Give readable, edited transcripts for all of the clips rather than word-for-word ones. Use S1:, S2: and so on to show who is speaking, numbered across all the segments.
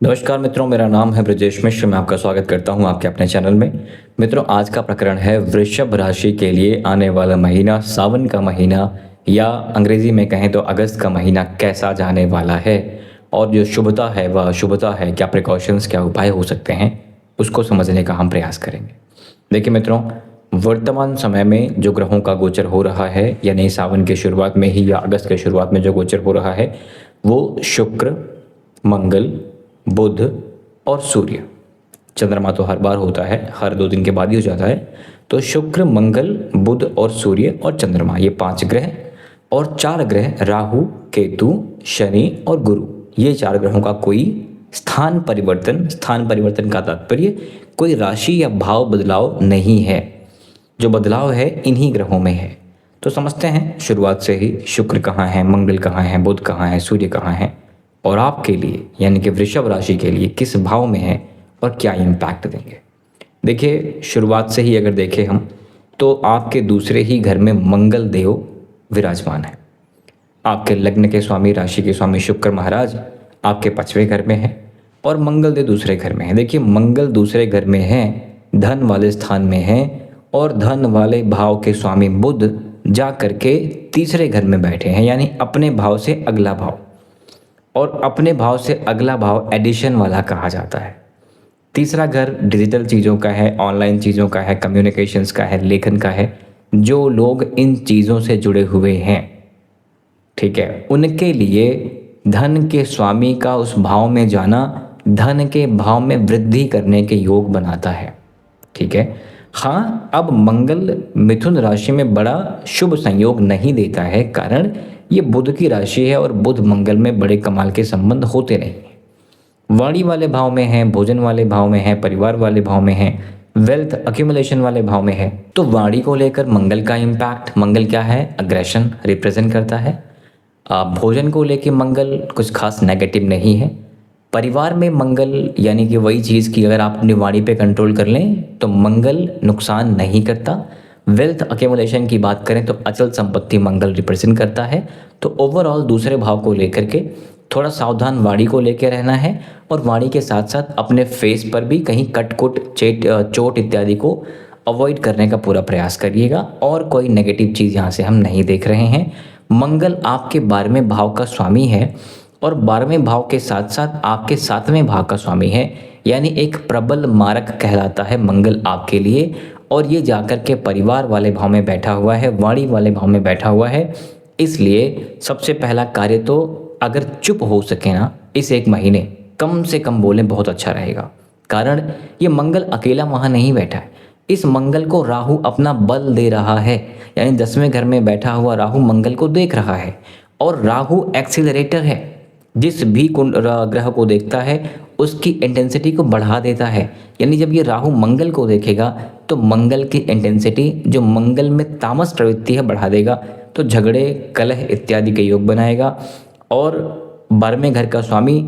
S1: नमस्कार मित्रों, मेरा नाम है ब्रजेश मिश्र। मैं आपका स्वागत करता हूं आपके अपने चैनल में। मित्रों, आज का प्रकरण है वृषभ राशि के लिए आने वाला महीना, सावन का महीना या अंग्रेजी में कहें तो अगस्त का महीना कैसा जाने वाला है और जो शुभता है वह अशुभता है, क्या प्रिकॉशंस, क्या उपाय हो सकते हैं, उसको समझने का हम प्रयास करेंगे। देखिए मित्रों, वर्तमान समय में जो ग्रहों का गोचर हो रहा है, यानी सावन के शुरुआत में ही या अगस्त के शुरुआत में जो गोचर हो रहा है, वो शुक्र, मंगल, बुध और सूर्य। चंद्रमा तो हर बार होता है, हर 2 दिन के बाद ही हो जाता है। तो शुक्र, मंगल, बुध और सूर्य और चंद्रमा, ये 5 ग्रह और 4 ग्रह राहु, केतु, शनि और गुरु, ये 4 ग्रहों का कोई स्थान परिवर्तन का तात्पर्य कोई राशि या भाव बदलाव नहीं है। जो बदलाव है इन्हीं ग्रहों में है। तो समझते हैं शुरुआत से ही शुक्र कहाँ है, मंगल कहाँ है, बुध कहाँ है, सूर्य कहाँ है और आपके लिए यानी कि वृषभ राशि के लिए किस भाव में है और क्या इम्पैक्ट देंगे। देखिए, शुरुआत से ही अगर देखें हम तो आपके दूसरे ही घर में मंगल देव विराजमान है। आपके लग्न के स्वामी, राशि के स्वामी शुक्र महाराज आपके 5वें घर में है और मंगल देव दूसरे घर में है। देखिए, मंगल दूसरे घर में है, धन वाले स्थान में है और धन वाले भाव के स्वामी बुध जा करके तीसरे घर में बैठे हैं, यानी अपने भाव से अगला भाव। और अपने भाव से अगला भाव एडिशन वाला कहा जाता है। तीसरा घर डिजिटल चीज़ों का है, ऑनलाइन चीज़ों का है, कम्युनिकेशंस का है, लेखन का है। जो लोग इन चीज़ों से जुड़े हुए हैं, ठीक है, उनके लिए धन के स्वामी का उस भाव में जाना धन के भाव में वृद्धि करने के योग बनाता है। ठीक है, हाँ, अब मंगल मिथुन राशि में बड़ा शुभ संयोग नहीं देता है, कारण ये बुध की राशि है और बुध मंगल में बड़े कमाल के संबंध होते नहीं हैं। वाणी वाले भाव में है, भोजन वाले भाव में है, परिवार वाले भाव में है, वेल्थ अक्यूमुलेशन वाले भाव में है। तो वाणी को लेकर मंगल का इम्पैक्ट, मंगल क्या है, अग्रेशन रिप्रेजेंट करता है। भोजन को लेकर मंगल कुछ खास नेगेटिव नहीं है। परिवार में मंगल यानी कि वही चीज़ कि अगर आप अपनी वाणी पे कंट्रोल कर लें तो मंगल नुकसान नहीं करता। वेल्थ अकेमुलेशन की बात करें तो अचल संपत्ति मंगल रिप्रेजेंट करता है। तो ओवरऑल दूसरे भाव को लेकर के थोड़ा सावधान वाणी को लेकर रहना है और वाणी के साथ साथ अपने फेस पर भी कहीं कटकुट, चोट इत्यादि को अवॉइड करने का पूरा प्रयास करिएगा। और कोई नेगेटिव चीज़ यहाँ से हम नहीं देख रहे हैं। मंगल आपके 12वें भाव का स्वामी है और 12वें भाव के साथ साथ आपके 7वें भाव का स्वामी है, यानी एक प्रबल मारक कहलाता है मंगल आपके लिए। और ये जाकर के परिवार वाले भाव में बैठा हुआ है, वाणी वाले भाव में बैठा हुआ है। इसलिए सबसे पहला कार्य तो अगर चुप हो सके ना इस एक महीने, कम से कम बोलें, बहुत अच्छा रहेगा। कारण ये मंगल अकेला वहाँ नहीं बैठा है, इस मंगल को राहु अपना बल दे रहा है, यानी 10वें घर में बैठा हुआ राहु मंगल को देख रहा है। और राहु एक्सीलरेटर है, जिस भी ग्रह को देखता है उसकी इंटेंसिटी को बढ़ा देता है। यानी जब ये राहु मंगल को देखेगा तो मंगल की इंटेंसिटी, जो मंगल में तामस प्रवृत्ति है, बढ़ा देगा। तो झगड़े, कलह इत्यादि के योग बनाएगा। और 12वें घर का स्वामी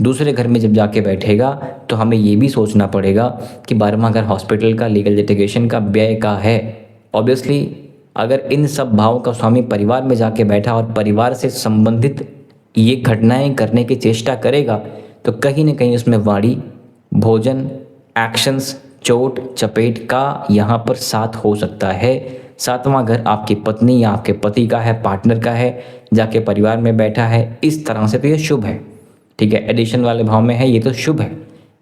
S1: दूसरे घर में जब जाके बैठेगा तो हमें ये भी सोचना पड़ेगा कि 12वां घर हॉस्पिटल का, लीगल लिटिगेशन का, व्यय का है। ऑब्वियसली अगर इन सब भावों का स्वामी परिवार में जाके बैठा और परिवार से संबंधित ये घटनाएं करने की चेष्टा करेगा तो कहीं ना कहीं उसमें वाणी, भोजन, एक्शंस, चोट चपेट का यहाँ पर साथ हो सकता है। 7वां घर आपकी पत्नी या आपके पति का है, पार्टनर का है, जाके परिवार में बैठा है। इस तरह से तो ये शुभ है, ठीक है, एडिशन वाले भाव में है, ये तो शुभ है।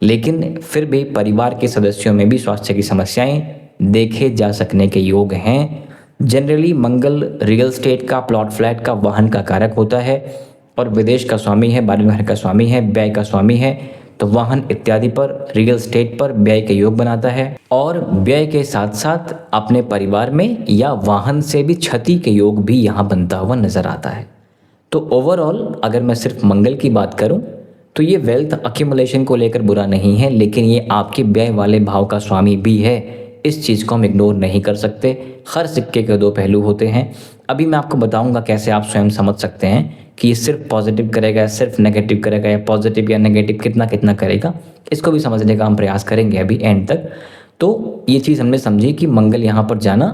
S1: लेकिन फिर भी परिवार के सदस्यों में भी स्वास्थ्य की समस्याएं देखे जा सकने के योग हैं। जनरली मंगल रियल स्टेट का, प्लॉट फ्लैट का, वाहन का कारक होता है और विदेश का स्वामी है, 12वें घर का स्वामी है, व्यय का स्वामी है। तो वाहन इत्यादि पर, रियल स्टेट पर व्यय के योग बनाता है और व्यय के साथ साथ अपने परिवार में या वाहन से भी क्षति के योग भी यहाँ बनता हुआ नजर आता है। तो ओवरऑल अगर मैं सिर्फ मंगल की बात करूं तो ये वेल्थ अक्यूमुलेशन को लेकर बुरा नहीं है, लेकिन ये आपके व्यय वाले भाव का स्वामी भी है। इस चीज़ को हम इग्नोर नहीं कर सकते। हर सिक्के के 2 पहलू होते हैं। अभी मैं आपको बताऊंगा कैसे आप स्वयं समझ सकते हैं कि ये सिर्फ पॉजिटिव करेगा या सिर्फ नेगेटिव करेगा, या पॉजिटिव या नेगेटिव कितना कितना करेगा, इसको भी समझने का हम प्रयास करेंगे अभी एंड तक। तो ये चीज़ हमने समझी कि मंगल यहाँ पर जाना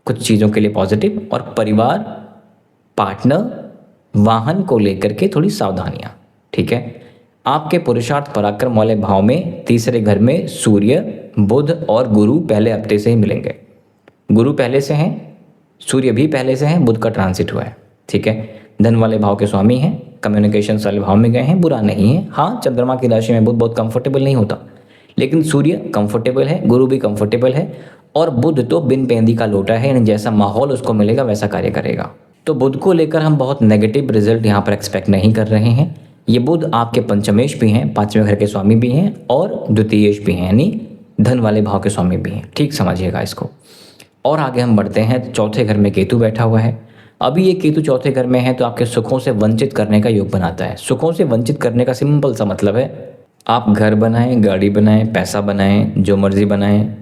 S1: कुछ चीज़ों के लिए पॉजिटिव, और परिवार, पार्टनर, वाहन को लेकर के थोड़ी सावधानियाँ, ठीक है। आपके पुरुषार्थ पराक्रम वाले भाव में तीसरे घर में सूर्य, बुध और गुरु पहले हफ्ते से ही मिलेंगे। गुरु पहले से हैं, सूर्य भी पहले से हैं, बुध का ट्रांसिट हुआ है, ठीक है। धन वाले भाव के स्वामी हैं, कम्युनिकेशन वाले भाव में गए हैं, बुरा नहीं है। हाँ, चंद्रमा की राशि में बुध बहुत कंफर्टेबल नहीं होता, लेकिन सूर्य कंफर्टेबल है, गुरु भी कंफर्टेबल है, और बुध तो बिन पेंदी का लोटा है, यानी जैसा माहौल उसको मिलेगा वैसा कार्य करेगा। तो बुध को लेकर हम बहुत नेगेटिव रिजल्ट यहाँ पर एक्सपेक्ट नहीं कर रहे हैं। ये बुध आपके पंचमेश भी हैं, पांचवें घर के स्वामी भी हैं, और द्वितीयेश भी हैं, यानी धन वाले भाव के स्वामी भी हैं, ठीक समझिएगा इसको। और आगे हम बढ़ते हैं, चौथे घर में केतु बैठा हुआ है। अभी ये केतु चौथे घर में है तो आपके सुखों से वंचित करने का योग बनाता है। सुखों से वंचित करने का सिंपल सा मतलब है, आप घर बनाएं, गाड़ी बनाएं, पैसा बनाएं, जो मर्जी बनाएं,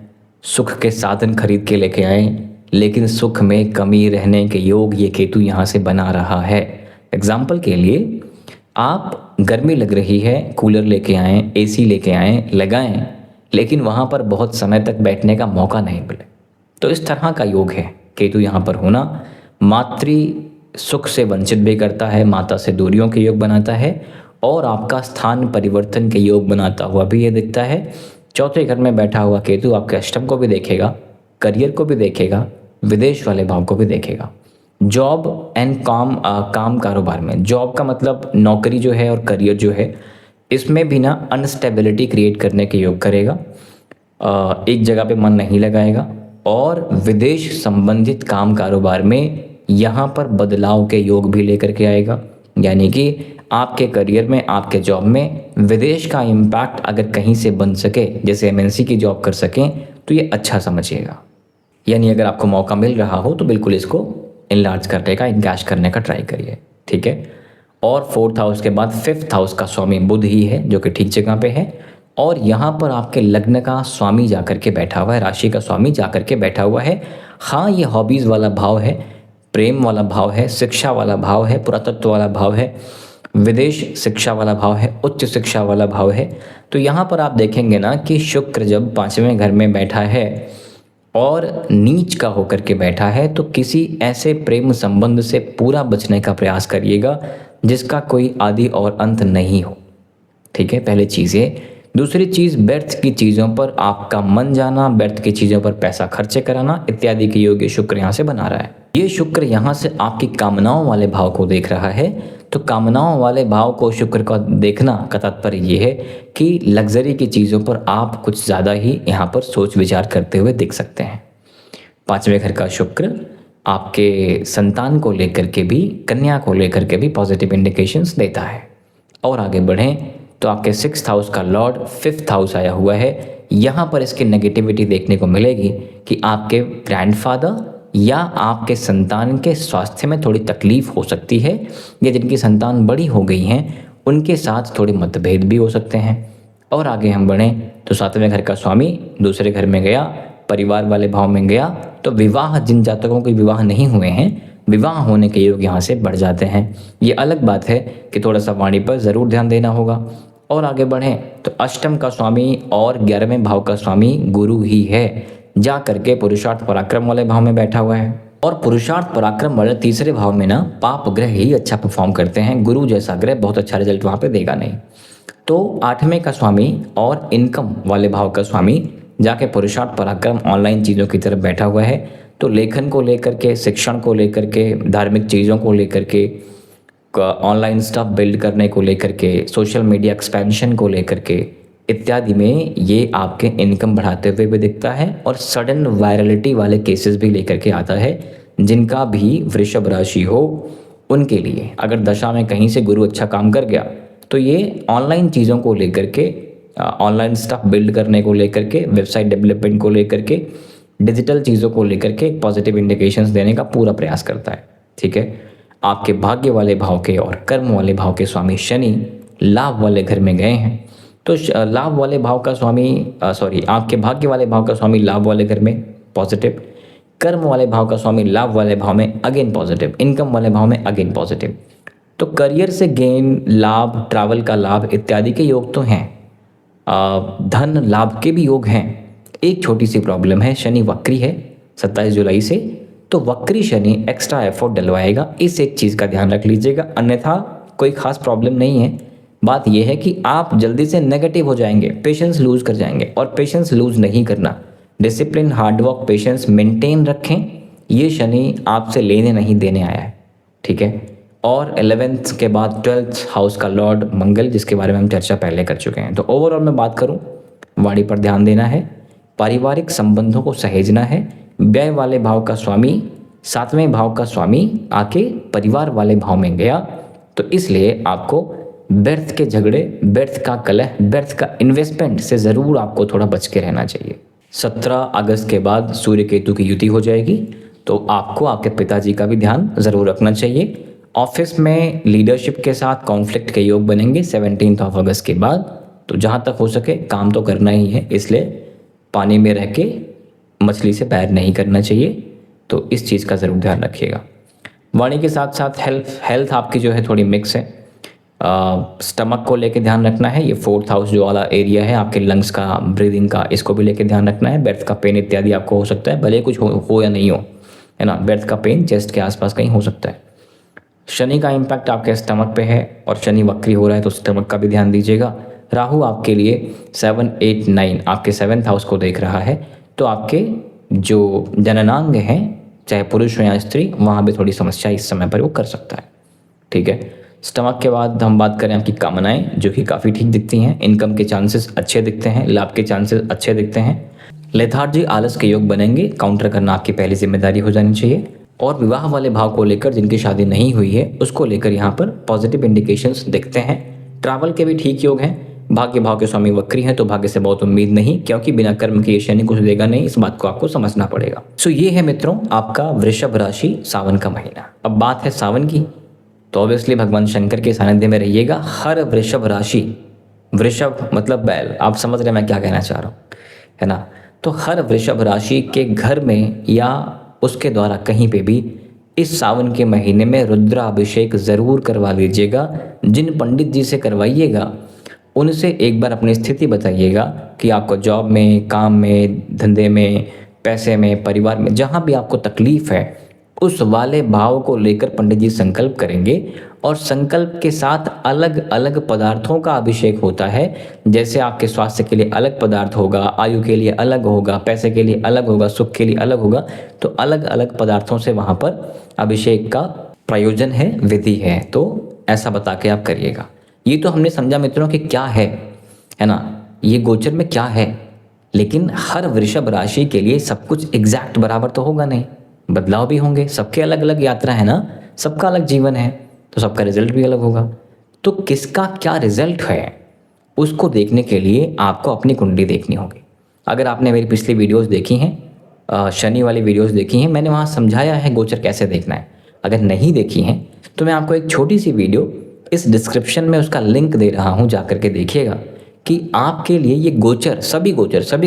S1: सुख के साधन खरीद के लेके आएं, लेकिन सुख में कमी रहने के योग ये केतु यहाँ से बना रहा है। एग्जाम्पल के लिए, आप गर्मी लग रही है, कूलर लेके आएँ, एसी लेके आएँ, लगाएं, लेकिन वहाँ पर बहुत समय तक बैठने का मौका नहीं मिले, तो इस तरह का योग है केतु यहाँ पर होना। मातृ सुख से वंचित भी करता है, माता से दूरियों के योग बनाता है, और आपका स्थान परिवर्तन के योग बनाता हुआ भी ये दिखता है। चौथे घर में बैठा हुआ केतु आपके अष्टम को भी देखेगा, करियर को भी देखेगा, विदेश वाले भाव को भी देखेगा। जॉब एंड काम कारोबार में, जॉब का मतलब नौकरी जो है और करियर जो है, इसमें भी ना अनस्टेबिलिटी क्रिएट करने के योग करेगा, एक जगह पे मन नहीं लगाएगा। और विदेश संबंधित काम कारोबार में यहाँ पर बदलाव के योग भी लेकर के आएगा, यानी कि आपके करियर में, आपके जॉब में विदेश का इम्पैक्ट अगर कहीं से बन सके, जैसे एमएनसी की जॉब कर सकें, तो ये अच्छा समझिएगा। यानी अगर आपको मौका मिल रहा हो तो बिल्कुल इसको इनलार्ज करने का, इनकैश करने का ट्राई करिए, ठीक है। और 4th हाउस के बाद 5th हाउस का स्वामी बुध ही है, जो कि ठीक जगह पे है, और यहाँ पर आपके लग्न का स्वामी जाकर के बैठा हुआ है, राशि का स्वामी जाकर के बैठा हुआ है। हाँ, ये हॉबीज़ वाला भाव है, प्रेम वाला भाव है, शिक्षा वाला भाव है, पुरातत्व वाला भाव है, विदेश शिक्षा वाला भाव है, उच्च शिक्षा वाला भाव है। तो यहाँ पर आप देखेंगे ना कि शुक्र जब 5वें घर में बैठा है और नीच का होकर के बैठा है, तो किसी ऐसे प्रेम संबंध से पूरा बचने का प्रयास करिएगा जिसका कोई आदि और अंत नहीं हो, ठीक है, पहली चीज़ ये। दूसरी चीज़, व्यर्थ की चीज़ों पर आपका मन जाना, व्यर्थ की चीज़ों पर पैसा खर्चे कराना इत्यादि के योग शुक्र यहाँ से बना रहा है। ये शुक्र यहाँ से आपकी कामनाओं वाले भाव को देख रहा है, तो कामनाओं वाले भाव को शुक्र का देखना का तात्पर्य ये है कि लग्जरी की चीज़ों पर आप कुछ ज़्यादा ही यहाँ पर सोच विचार करते हुए दिख सकते हैं। 5वें घर का शुक्र आपके संतान को लेकर के भी, कन्या को लेकर के भी पॉजिटिव इंडिकेशंस देता है। और आगे बढ़ें तो आपके 6th हाउस का लॉर्ड 5th हाउस आया हुआ है। यहाँ पर इसकी नेगेटिविटी देखने को मिलेगी कि आपके ग्रैंडफादर या आपके संतान के स्वास्थ्य में थोड़ी तकलीफ हो सकती है, या जिनकी संतान बड़ी हो गई हैं उनके साथ थोड़े मतभेद भी हो सकते हैं। और आगे हम बढ़ें तो 7वें घर का स्वामी दूसरे घर में गया, परिवार वाले भाव में गया, तो विवाह, जिन जातकों के विवाह नहीं हुए हैं, विवाह होने के योग यहाँ से बढ़ जाते हैं। ये अलग बात है कि थोड़ा सा वाणी पर ज़रूर ध्यान देना होगा। और आगे बढ़ें तो अष्टम का स्वामी और 11वें भाव का स्वामी गुरु ही है, जा करके पुरुषार्थ पराक्रम वाले भाव में बैठा हुआ है। और पुरुषार्थ पराक्रम वाले तीसरे भाव में ना पाप ग्रह ही अच्छा परफॉर्म करते हैं, गुरु जैसा ग्रह बहुत अच्छा रिजल्ट वहाँ पे देगा नहीं। तो 8वें का स्वामी और इनकम वाले भाव का स्वामी जाके पुरुषार्थ पराक्रम ऑनलाइन चीज़ों की तरफ बैठा हुआ है। तो लेखन को लेकर के, शिक्षण को लेकर के, धार्मिक चीज़ों को लेकर के, ऑनलाइन स्टफ बिल्ड करने को लेकर के, सोशल मीडिया एक्सपेंशन को लेकर के इत्यादि में ये आपके इनकम बढ़ाते हुए भी दिखता है। और सडन वायरलिटी वाले केसेस भी लेकर के आता है, जिनका भी वृषभ राशि हो उनके लिए। अगर दशा में कहीं से गुरु अच्छा काम कर गया तो ये ऑनलाइन चीज़ों को लेकर के, ऑनलाइन स्टफ बिल्ड करने को लेकर के, वेबसाइट डेवलपमेंट को लेकर के, डिजिटल चीज़ों को लेकर के पॉजिटिव इंडिकेशंस देने का पूरा प्रयास करता है, ठीक है। आपके भाग्य वाले भाव के और कर्म वाले भाव के स्वामी शनि लाभ वाले घर में गए हैं, तो लाभ वाले भाव का स्वामी आपके भाग्य वाले भाव का स्वामी लाभ वाले घर में पॉजिटिव, कर्म वाले भाव का स्वामी लाभ वाले भाव में अगेन पॉजिटिव, इनकम वाले भाव में अगेन पॉजिटिव। तो करियर से गेन, लाभ, ट्रैवल का लाभ इत्यादि के योग तो हैं, धन लाभ के भी योग हैं। एक छोटी सी प्रॉब्लम है, शनि वक्री है 27 जुलाई से, तो वक्री शनि एक्स्ट्रा एफर्ट डलवाएगा, इस एक चीज़ का ध्यान रख लीजिएगा। अन्यथा कोई खास प्रॉब्लम नहीं है, बात यह है कि आप जल्दी से नेगेटिव हो जाएंगे, पेशेंस लूज कर जाएंगे, और पेशेंस लूज नहीं करना। डिसिप्लिन, हार्डवर्क, पेशेंस मेंटेन रखें। ये शनि आपसे लेने नहीं देने आया है, ठीक है। और 11th के बाद 12th हाउस का लॉर्ड मंगल, जिसके बारे में हम चर्चा पहले कर चुके हैं। तो ओवरऑल मैं बात करूं, वाणी पर ध्यान देना है, पारिवारिक संबंधों को सहेजना है। व्यय वाले भाव का स्वामी 7वें भाव का स्वामी आके परिवार वाले भाव में गया, तो इसलिए आपको व्यर्थ के झगड़े, व्यर्थ का कलह, व्यर्थ का इन्वेस्टमेंट से ज़रूर आपको थोड़ा बच के रहना चाहिए। 17 अगस्त के बाद सूर्य केतु की युति हो जाएगी, तो आपको आपके पिताजी का भी ध्यान ज़रूर रखना चाहिए। ऑफिस में लीडरशिप के साथ कॉन्फ्लिक्ट के योग बनेंगे 17 अगस्त के बाद, तो जहाँ तक हो सके काम तो करना ही है, इसलिए पानी में रह के मछली से पैर नहीं करना चाहिए, तो इस चीज़ का ज़रूर ध्यान रखिएगा। वाणी के साथ साथ हेल्थ आपकी जो है थोड़ी मिक्स है। स्टमक को लेके ध्यान रखना है, ये 4th हाउस जो वाला एरिया है आपके लंग्स का, ब्रीदिंग का, इसको भी लेके ध्यान रखना है। बर्थ का पेन इत्यादि आपको हो सकता है, भले कुछ हो या नहीं हो, है ना। बर्थ का पेन चेस्ट के आसपास कहीं हो सकता है। शनि का इम्पैक्ट आपके स्टमक पे है, और शनि वक्री हो रहा है तो स्टमक का भी ध्यान दीजिएगा। राहु आपके लिए 7, 8, 9 आपके 7th हाउस को देख रहा है, तो आपके जो जननांग हैं, चाहे पुरुष हो या स्त्री, वहाँ भी थोड़ी समस्या इस समय पर वो कर सकता है, ठीक है। स्टमक के बाद हम बात करें आपकी कामनाएं, जो कि काफ़ी ठीक दिखती हैं। इनकम के चांसेस अच्छे दिखते हैं, लाभ के चांसेस अच्छे दिखते हैं। लेथार्जी, आलस के योग बनेंगे, काउंटर करना आपकी पहली जिम्मेदारी हो जानी चाहिए। और विवाह वाले भाव को लेकर जिनकी शादी नहीं हुई है, उसको लेकर यहाँ पर पॉजिटिव इंडिकेशंस दिखते हैं। ट्रैवल के भी ठीक योग हैं। भाग्य भाव के स्वामी वक्री हैं, तो भाग्य से बहुत उम्मीद नहीं, क्योंकि बिना कर्म के ये शनि कुछ देगा नहीं, इस बात को आपको समझना पड़ेगा। सो ये है मित्रों आपका वृषभ राशि सावन का महीना। अब बात है सावन की, तो ऑब्वियसली भगवान शंकर के सानिध्य में रहिएगा। हर वृषभ राशि, वृषभ मतलब बैल, आप समझ रहे मैं क्या कहना चाह रहा हूँ, है ना। तो हर वृषभ राशि के घर में या उसके द्वारा कहीं पे भी इस सावन के महीने में रुद्राभिषेक ज़रूर करवा लीजिएगा। जिन पंडित जी से करवाइएगा उनसे एक बार अपनी स्थिति बताइएगा कि आपको जॉब में, काम में, धंधे में, पैसे में, परिवार में, जहाँ भी आपको तकलीफ़ है, उस वाले भाव को लेकर पंडित जी संकल्प करेंगे। और संकल्प के साथ अलग अलग पदार्थों का अभिषेक होता है। जैसे आपके स्वास्थ्य के लिए अलग पदार्थ होगा, आयु के लिए अलग होगा, पैसे के लिए अलग होगा, सुख के लिए अलग होगा, तो अलग अलग पदार्थों से वहाँ पर अभिषेक का प्रयोजन है, विधि है। तो ऐसा बता के आप करिएगा। ये तो हमने समझा मित्रों कि क्या है ना, ये गोचर में क्या है। लेकिन हर वृषभ राशि के लिए सब कुछ एग्जैक्ट बराबर तो होगा नहीं, बदलाव भी होंगे। सबके अलग अलग यात्रा है ना, सबका अलग जीवन है, तो सबका रिजल्ट भी अलग होगा। तो किसका क्या रिजल्ट है उसको देखने के लिए आपको अपनी कुंडली देखनी होगी। अगर आपने मेरी पिछली वीडियोस देखी हैं, शनि वाली वीडियोस देखी हैं, मैंने वहाँ समझाया है गोचर कैसे देखना है। अगर नहीं देखी हैं तो मैं आपको एक छोटी सी वीडियो इस डिस्क्रिप्शन में उसका लिंक दे रहा हूँ, जा करके देखिएगा कि आपके लिए ये गोचर, सभी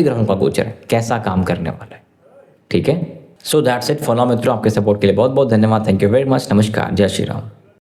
S1: ग्रहों का गोचर कैसा काम करने वाला है, ठीक है। So that's it for now मित्रों। आपके सपोर्ट के लिए बहुत बहुत धन्यवाद। Thank you very much. नमस्कार, जय श्री राम।